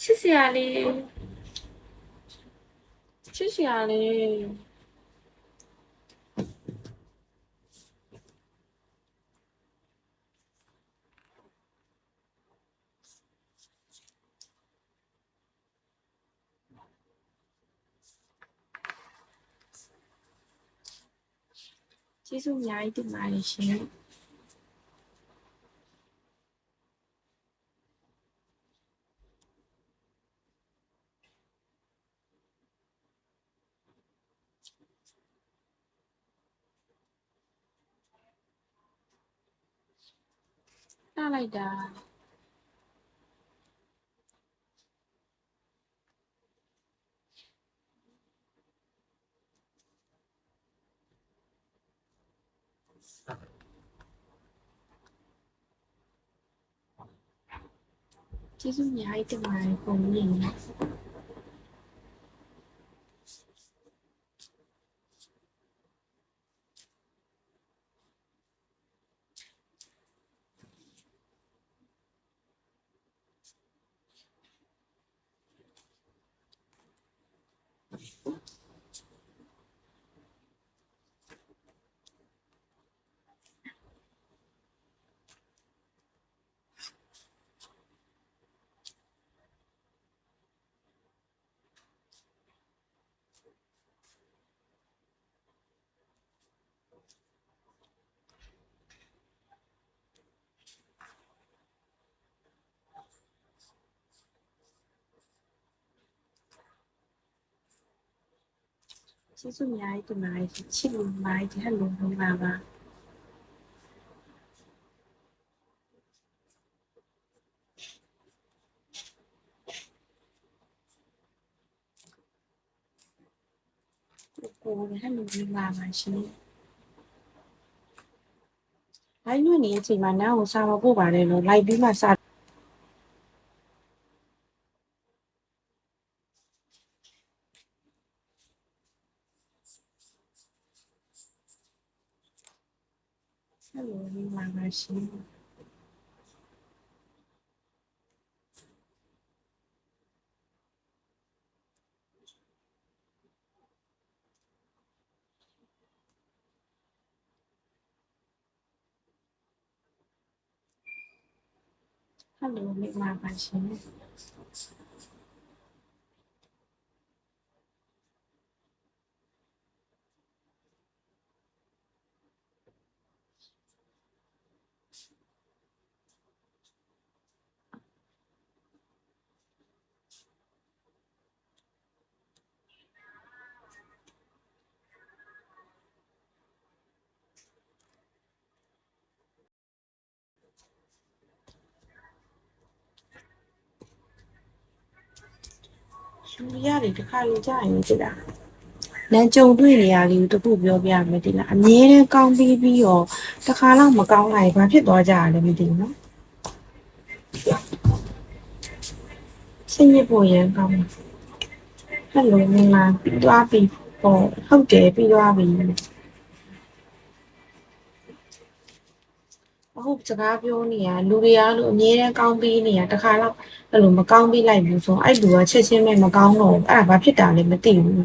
ချစ်စရာလေးချစ်စရာလေးကျေးဇူးအများကြီးတင်ပါတယ်ရှင်နှားလိုက်တာကျေးဇူးအများကြီးတင်ပါတယ်ပုံမြင်နှားကျေးဇူးအများကြီးတင်ပါတယ်ချစ်လို့မိုင်းဒီဟက်လိုလုံးပါပါကိုဒီဟက်လိုလုံးပါပါရှင်လိုက်လွင့်နေတဲ့အချိန်မှာနားကိုစာမပို့ပါနဲ့လို့လိုက်ပြီးမှစာဟက်လိုလုံးပါပါရှင်ဟက်လိုလုံးပါပါရှင်လူရတယ်တစ်ခါလေကြာရင်ကြည့်တာလမ်းကြုံတွေ့နေရလေးတခုပြောပြမယ်ဒီလားအမြဲတမ်းကောင်းပြီးတော့တစ်ခါတော့မကောင်းလိုက်ဘာဖြစ်သွားကြရလဲမသိဘူးနော်စိတ်ညစ်ဖို့ရန်ကောင်းဟယ်လိုညီမပြီးသွားပြီပေါ့ဟုတ်တယ်ပြီးသွားပြီအခုစကားပြောနေရလူတွေကလို့အမြဲတမ်းကောင်းပြီးနေရတခါတော့အဲ့လိုမကောင်းပြီးလိုက်ဘူးဆိုအဲ့လူကချက်ချင်းပဲမကောင်းတော့အဲ့ဒါဘာဖြစ်တာလဲမသိဘူး